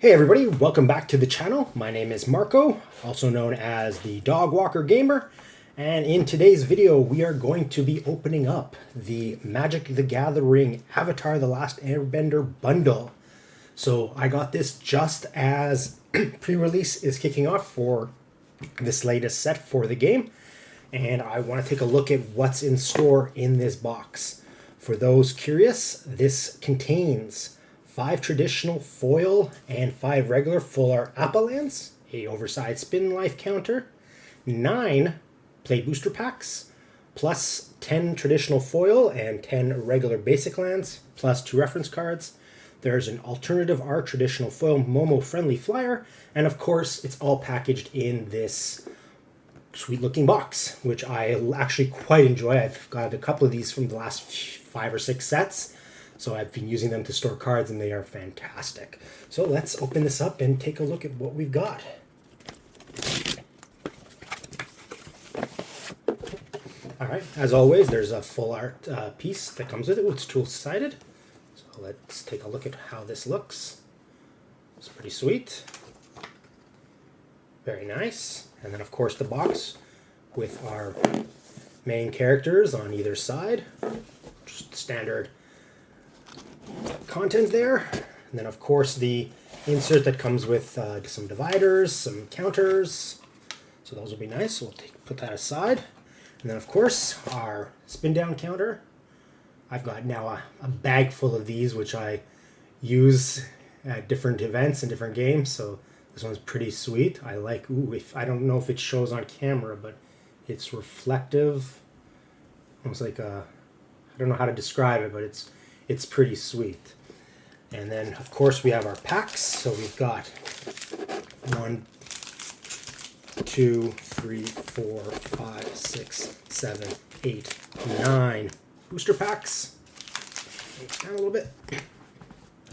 Hey everybody, welcome back to the channel. My name is Marco, also known as the Dog Walker Gamer, and in today's video we are going to be opening up the Magic the Gathering Avatar The Last Airbender bundle. So I got this just as pre-release is kicking off for this latest set for the game, and I want to take a look at what's in store in this box. For those curious, this contains 5 traditional foil and 5 regular full art Appalans, a oversized spin life counter, 9 play booster packs, plus 10 traditional foil and 10 regular basic lands, plus 2 reference cards. There's an alternative art traditional foil Momo friendly flyer, and of course it's all packaged in this sweet looking box, which I actually quite enjoy. I've got a couple of these from the last 5 or 6 sets. So I've been using them to store cards and they are fantastic. So let's open this up and take a look at what we've got. Alright, as always, there's a full art piece that comes with it. It's dual-sided. So let's take a look at how this looks. It's pretty sweet. Very nice. And then of course the box with our main characters on either side. Just standard content there, and then of course the insert that comes with some dividers, some counters, so those will be nice. So we'll put that aside, and then of course our spin down counter. I've got now a bag full of these which I use at different events and different games, so this one's pretty sweet. I like, if I don't know if it shows on camera, but it's reflective, almost like I don't know how to describe it, but it's pretty sweet. And then of course we have our packs. So we've got 1, 2, 3, 4, 5, 6, 7, 8, 9 booster packs. Down a little bit.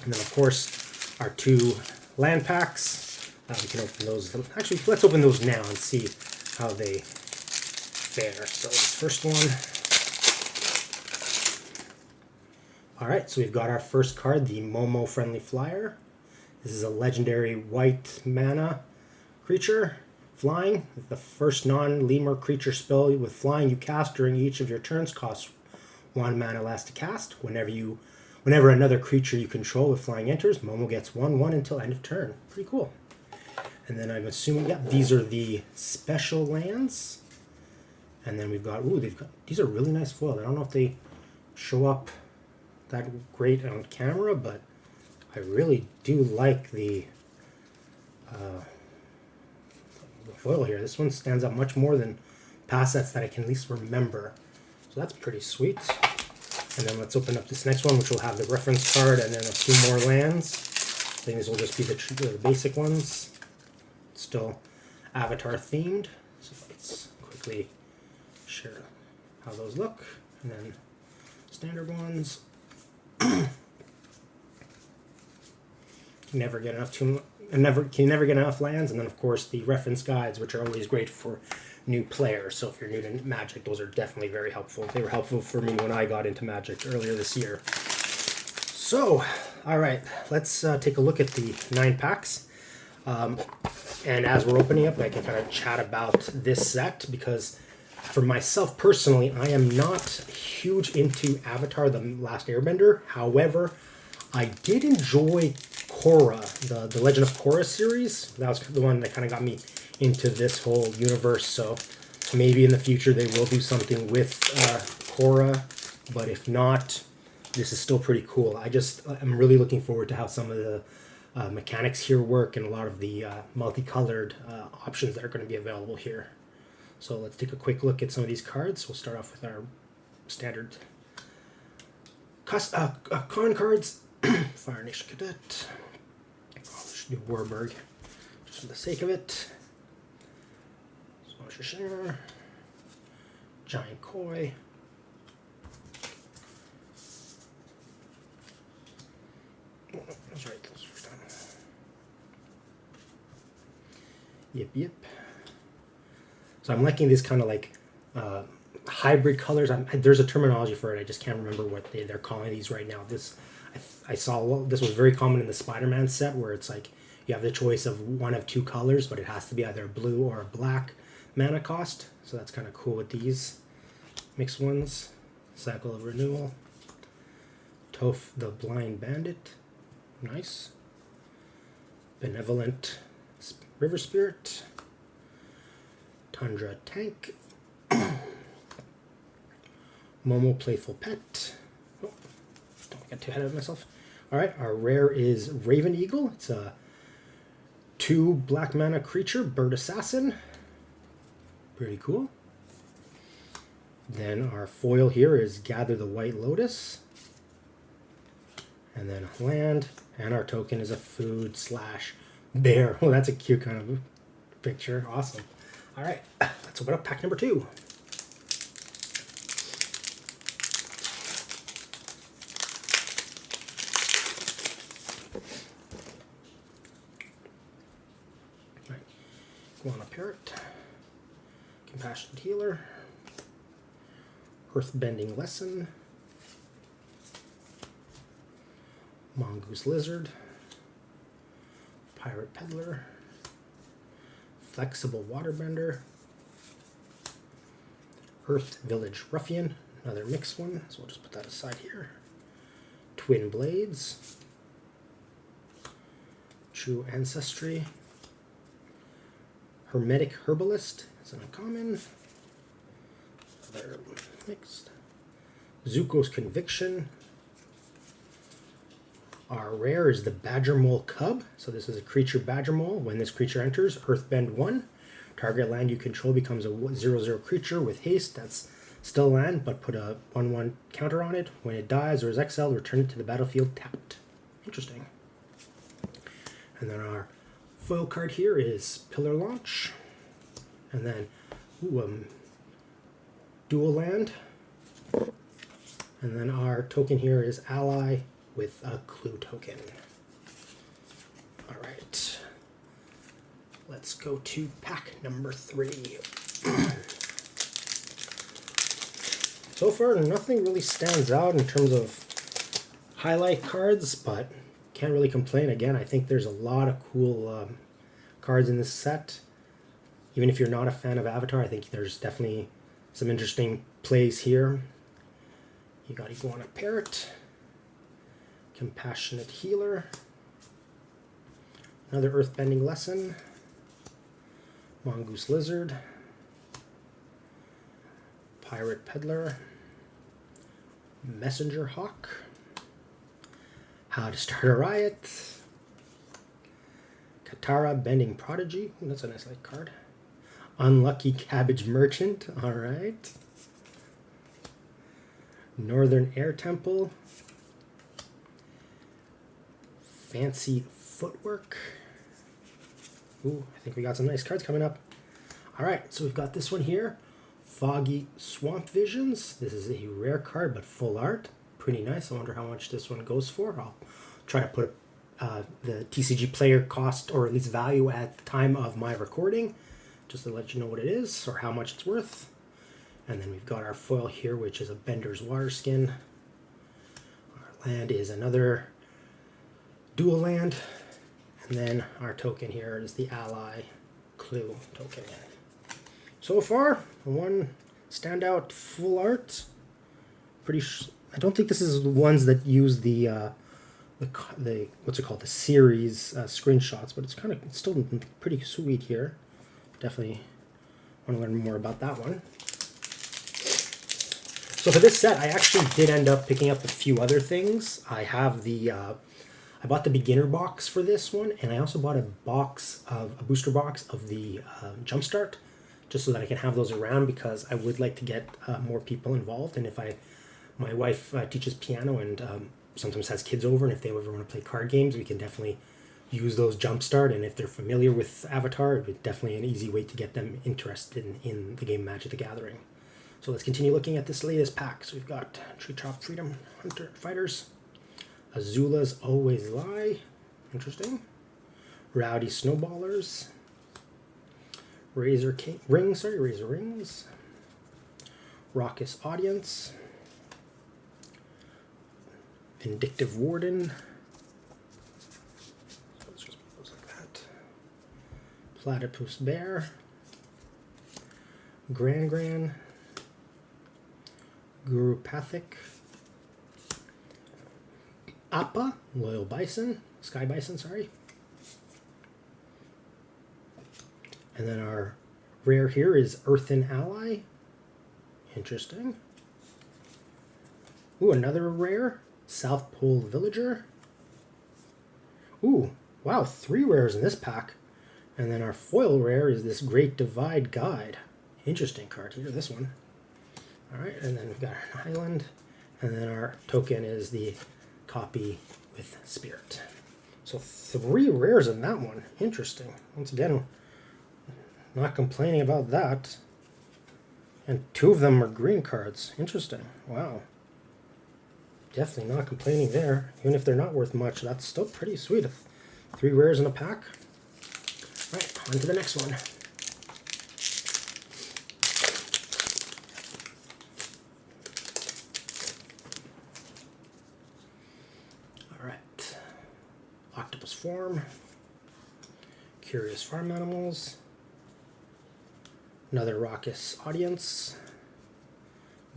And then of course our 2 land packs. We can open those. Actually, let's open those now and see how they fare. So the first one. Alright, so we've got our first card, the Momo Friendly Flyer. This is a legendary white mana creature, flying. The first non-lemur creature spell with flying you cast during each of your turns costs 1 mana less to cast. Whenever another creature you control with flying enters, Momo gets 1/1 until end of turn. Pretty cool. And then I'm assuming, yeah, these are the special lands. And then we've got, these are really nice foil. I don't know if they show up that great on camera, but I really do like the foil here. This one stands out much more than past sets that I can at least remember. So that's pretty sweet. And then let's open up this next one, which will have the reference card and then a few more lands. I think these will just be the basic ones. Still Avatar themed. So let's quickly share how those look. And then standard ones. Can never get enough lands, and then of course the reference guides, which are always great for new players. So if you're new to Magic, those are definitely very helpful. They were helpful for me when I got into Magic earlier this year. So, all right, let's take a look at the 9 packs. And as we're opening up, I can kind of chat about this set because for myself personally, I am not huge into Avatar The Last Airbender. However, I did enjoy Korra, the Legend of Korra series. That was the one that kind of got me into this whole universe. So maybe in the future they will do something with Korra. But if not, this is still pretty cool. I'm really looking forward to how some of the mechanics here work and a lot of the multicolored options that are going to be available here. So let's take a quick look at some of these cards. We'll start off with our standard con cards. Fire Nation Cadet. Should do Warburg, just for the sake of it. Share. Giant Koi. That's right. Those first time. Yep. So I'm liking these kind of like hybrid colors. There's a terminology for it. I just can't remember what they're calling these right now. I saw this was very common in the Spider-Man set where it's like You have the choice of one of two colors, but it has to be either blue or a black mana cost. So that's kind of cool with these mixed ones. Cycle of Renewal. Toph the Blind Bandit. Nice. Benevolent River Spirit. Tundra Tank. Momo Playful Pet. Oh, don't get too ahead of myself. Alright, our rare is Raven Eagle. It's a 2 black mana creature, Bird Assassin. Pretty cool. Then our foil here is Gather the White Lotus. And then land. And our token is a food / bear. Oh, that's a cute kind of picture. Awesome. Alright, let's open up pack number 2. Iguana Parrot, Compassionate Healer, Earthbending Lesson, Mongoose Lizard, Pirate Peddler, Flexible Waterbender, Earth Village Ruffian, another mixed one, so we'll just put that aside here, Twin Blades, True Ancestry, Hermetic Herbalist, it's an uncommon. They're mixed. Zuko's Conviction. Our rare is the Badger Mole Cub. So this is a creature Badger Mole. When this creature enters, Earthbend 1. Target land you control becomes a 0/0 creature with haste. That's still land, but put a 1/1 counter on it. When it dies or is exiled, return it to the battlefield tapped. Interesting. And then our foil card here is Pillar Launch, and then dual land, and then our token here is Ally with a clue token. All right, let's go to pack number 3. So far, nothing really stands out in terms of highlight cards, but can't really complain. Again, I think there's a lot of cool cards in this set. Even if you're not a fan of Avatar, I think there's definitely some interesting plays here. You got Iguana Parrot, Compassionate Healer, another Earthbending Lesson, Mongoose Lizard, Pirate Peddler, Messenger Hawk, How to Start a Riot, Katara Bending Prodigy. Ooh, that's a nice light card. Unlucky Cabbage Merchant. All right. Northern Air Temple. Fancy Footwork. Ooh, I think we got some nice cards coming up. All right, so we've got this one here. Foggy Swamp Visions. This is a rare card, but full art. Pretty nice. I wonder how much this one goes for. I'll try to put the TCG player cost, or at least value, at the time of my recording, just to let you know what it is or how much it's worth. And then we've got our foil here, which is a Bender's Waterskin. Our land is another dual land. And then our token here is the Ally Clue token. So far, one standout full art. I don't think this is the ones that use the what's it called, the series screenshots, but it's still pretty sweet here. Definitely want to learn more about that one. So for this set, I actually did end up picking up a few other things. I have I bought the beginner box for this one, and I also bought a booster box of the Jumpstart, just so that I can have those around, because I would like to get more people involved. And if my wife teaches piano and sometimes has kids over, and if they ever want to play card games, we can definitely use those Jumpstart. And if they're familiar with Avatar, it's definitely an easy way to get them interested in the game Magic the Gathering. So let's continue looking at this latest pack. So we've got Treetop Freedom Hunter Fighters, Azula's Always Lie, interesting, Rowdy Snowballers, Razor Rings, Raucous Audience, Vindictive Warden. So let's just put those like Platypus Bear, Gran, Gurupathic, Appa, Loyal Bison, Sky Bison, sorry. And then our rare here is Earthen Ally. Interesting. Ooh, another rare, South Pole Villager. Ooh, wow, 3 rares in this pack. And then our foil rare is this Great Divide Guide. Interesting card here, this one. Alright, and then we've got an island. And then our token is the copy with Spirit. So 3 rares in that one. Interesting. Once again, not complaining about that. And 2 of them are green cards. Interesting. Wow. Definitely not complaining there. Even if they're not worth much, that's still pretty sweet. 3 rares in a pack. Alright, on to the next one. Alright. Octopus Form. Curious Farm Animals. Another Raucous Audience.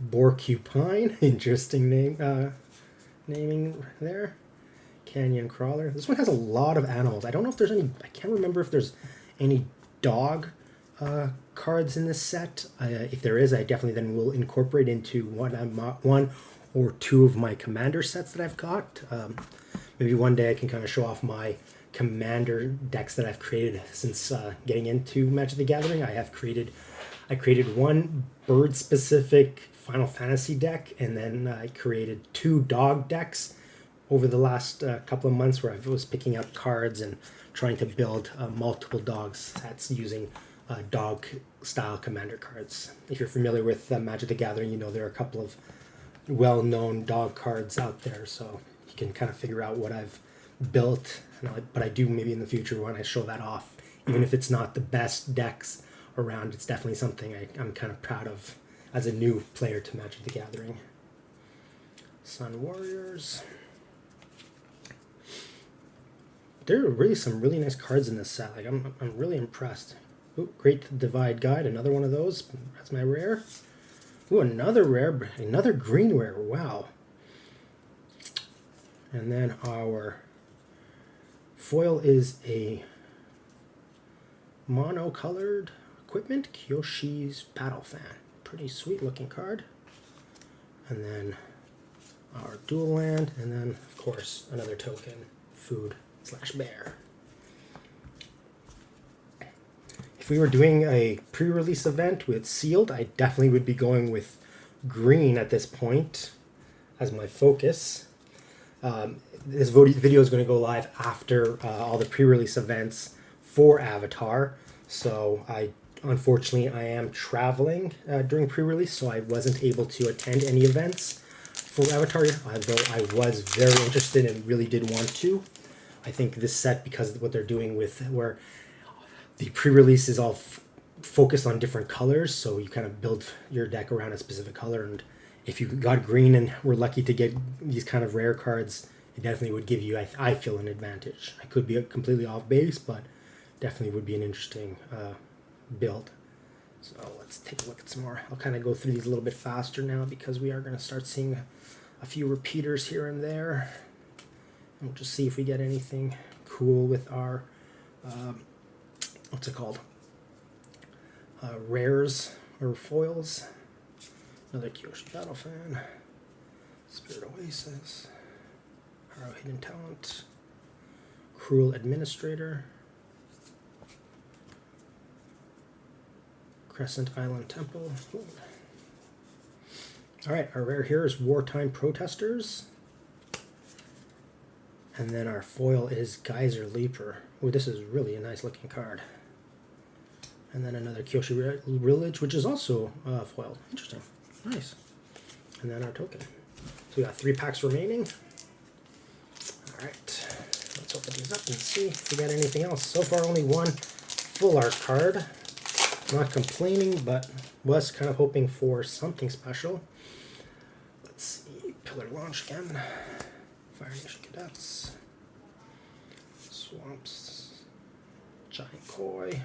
Borcupine. Interesting name. Naming there. Canyon Crawler. This one has a lot of animals. I don't know if there's any, I can't remember if there's any dog cards in this set. If there is, I definitely then will incorporate into one or 2 of my commander sets that I've got. Maybe one day I can kind of show off my commander decks that I've created since getting into Magic the Gathering. I created one bird specific Final Fantasy deck, and then I created 2 dog decks over the last couple of months where I was picking up cards and trying to build multiple dog sets using dog style commander cards. If you're familiar with Magic the Gathering, you know there are a couple of well-known dog cards out there, so you can kind of figure out what I've built. But I do maybe in the future when I show that off, even if it's not the best decks around, it's definitely something I'm kind of proud of as a new player to Magic the Gathering. Sun Warriors. There are really some really nice cards in this set. Like I'm really impressed. Ooh, Great Divide Guide, another one of those. That's my rare. Ooh, another rare, another green rare. Wow. And then our foil is a mono-colored equipment, Kyoshi's Paddle Fan. Pretty sweet looking card. And then our dual land, and then of course another token, Food/Bear. If we were doing a pre-release event with sealed, I definitely would be going with green at this point as my focus. This video is going to go live after all the pre-release events for Avatar. So unfortunately, I am traveling during pre-release, so I wasn't able to attend any events for Avatar, although I was very interested and really did want to. I think this set, because of what they're doing with where the pre-release is all focused on different colors, so you kind of build your deck around a specific color, and if you got green and were lucky to get these kind of rare cards, it definitely would give you, I feel, an advantage. I could be completely off base, but definitely would be an interesting build. So let's take a look at some more. I'll kind of go through these a little bit faster now because we are going to start seeing a few repeaters here and there. And we'll just see if we get anything cool with our, what's it called? Rares or foils. Another Kyoshi Battle Fan. Spirit Oasis. Harrow Hidden Talent. Cruel Administrator. Crescent Island Temple. Alright, our rare here is Wartime Protesters. And then our foil is Geyser Leaper. Oh, this is really a nice looking card. And then another Kyoshi Village, which is also foiled. Interesting. Nice. And then our token. So we got 3 packs remaining. Alright, let's open these up and see if we got anything else. So far only one full art card. Not complaining, but was kind of hoping for something special. Let's see, Pillar Launch again. Fire Nation Cadets. Swamps. Giant Koi.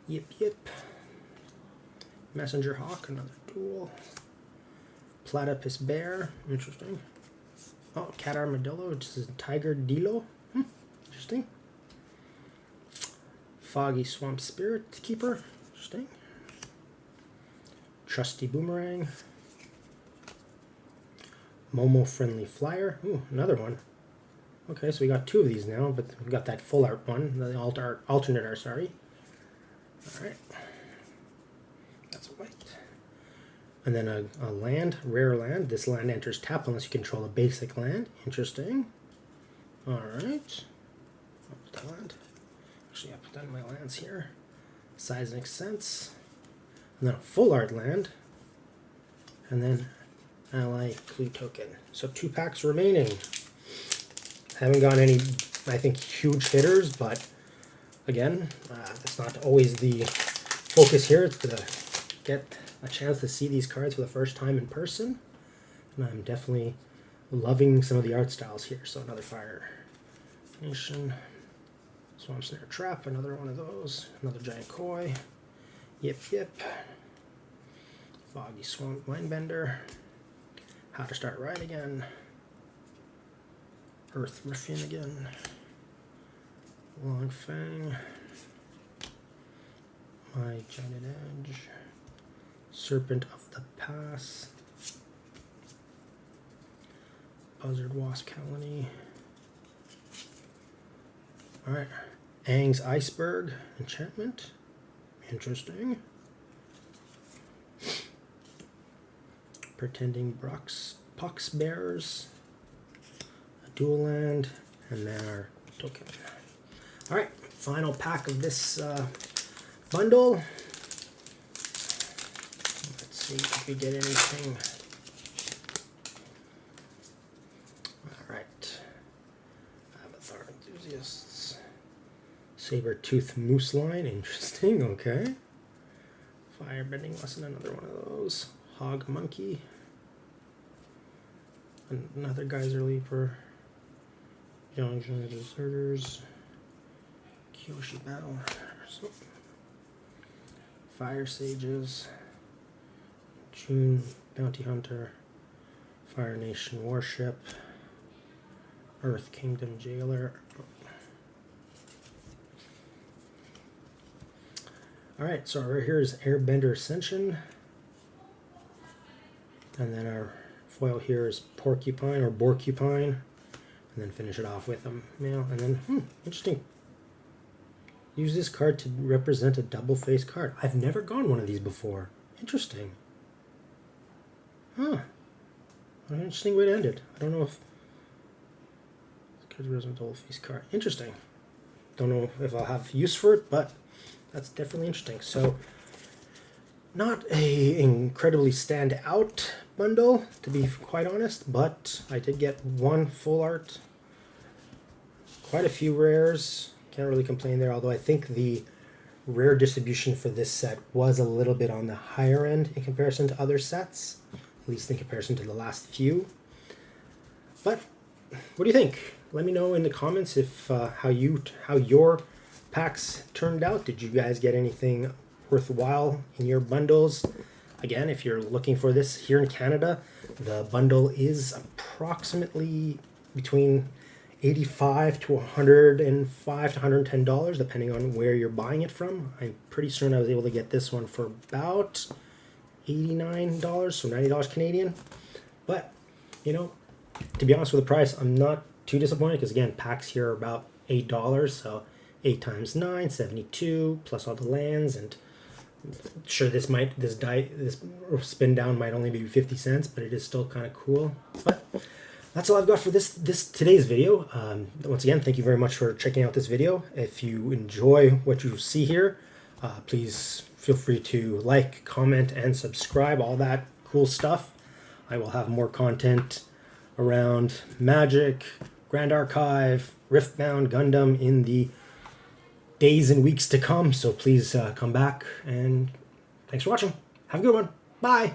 Yip Yip. Messenger Hawk, another duel. Platypus Bear, interesting. Oh, Cat Armadillo, which is Tiger Dilo. Interesting. Foggy Swamp Spirit Keeper, interesting. Trusty Boomerang. Momo Friendly Flyer, ooh, another one. Okay, so we got 2 of these now, but we got that full art one, the alternate art, sorry. Alright. That's white. And then a land, rare land. This land enters tap unless you control a basic land. Interesting. Alright. That land. Actually, I put that in my lands here. Size makes sense. And then a full art land. And then ally clue token. So 2 packs remaining. Haven't gotten any, I think, huge hitters, but again, that's not always the focus here. It's to get a chance to see these cards for the first time in person. And I'm definitely loving some of the art styles here. So another Fire Nation. Swamp Snare Trap, another one of those. Another Giant Koi. Yip Yip. Foggy Swamp Mindbender. How to Start Right Again. Earth Ruffian again. Long Fang. My Giant Edge. Serpent of the Pass. Buzzard Wasp Colony. Alright. Aang's Iceberg Enchantment. Interesting. Pretending Pox Bearers. A dual land. And then our token. Alright. Final pack of this bundle. Let's see if we get anything. Alright. Avatar Enthusiasts. Saber-Tooth Moose Line. Interesting. Okay. Firebending Lesson. Another one of those. Hog Monkey. Another Geyser Leaper. Young Deserters. Kyoshi Battle. Fire Sages. June Bounty Hunter. Fire Nation Warship. Earth Kingdom Jailer. Alright, so right here is Airbender Ascension. And then our foil here is Porcupine or Borcupine. And then finish it off with a male. And then, interesting. Use this card to represent a double face card. I've never gone one of these before. Interesting. Huh. An interesting way to end it. I don't know if this card represents a double face card. Interesting. Don't know if I'll have use for it, but that's definitely interesting. So, not a incredibly stand out bundle, to be quite honest, but I did get 1 full art, quite a few rares. Can't really complain there, although I think the rare distribution for this set was a little bit on the higher end in comparison to other sets, at least in comparison to the last few. But what do you think? Let me know in the comments if how your packs turned out. Did you guys get anything worthwhile in your bundles? Again, if you're looking for this here in Canada, the bundle is approximately between $85 to $105 to $110, depending on where you're buying it from. I'm pretty certain I was able to get this one for about $89, so $90 Canadian. But, you know, to be honest with the price, I'm not too disappointed because, again, packs here are about $8, so 8 times 9, 72, plus all the lands, and sure, this spin down might only be 50 cents, but it is still kind of cool. But that's all I've got for today's video. Once again, thank you very much for checking out this video. If you enjoy what you see here, please feel free to like, comment, and subscribe, all that cool stuff. I will have more content around Magic, Grand Archive, Riftbound, Gundam in the days and weeks to come, so please come back, and thanks for watching. Have a good one. Bye.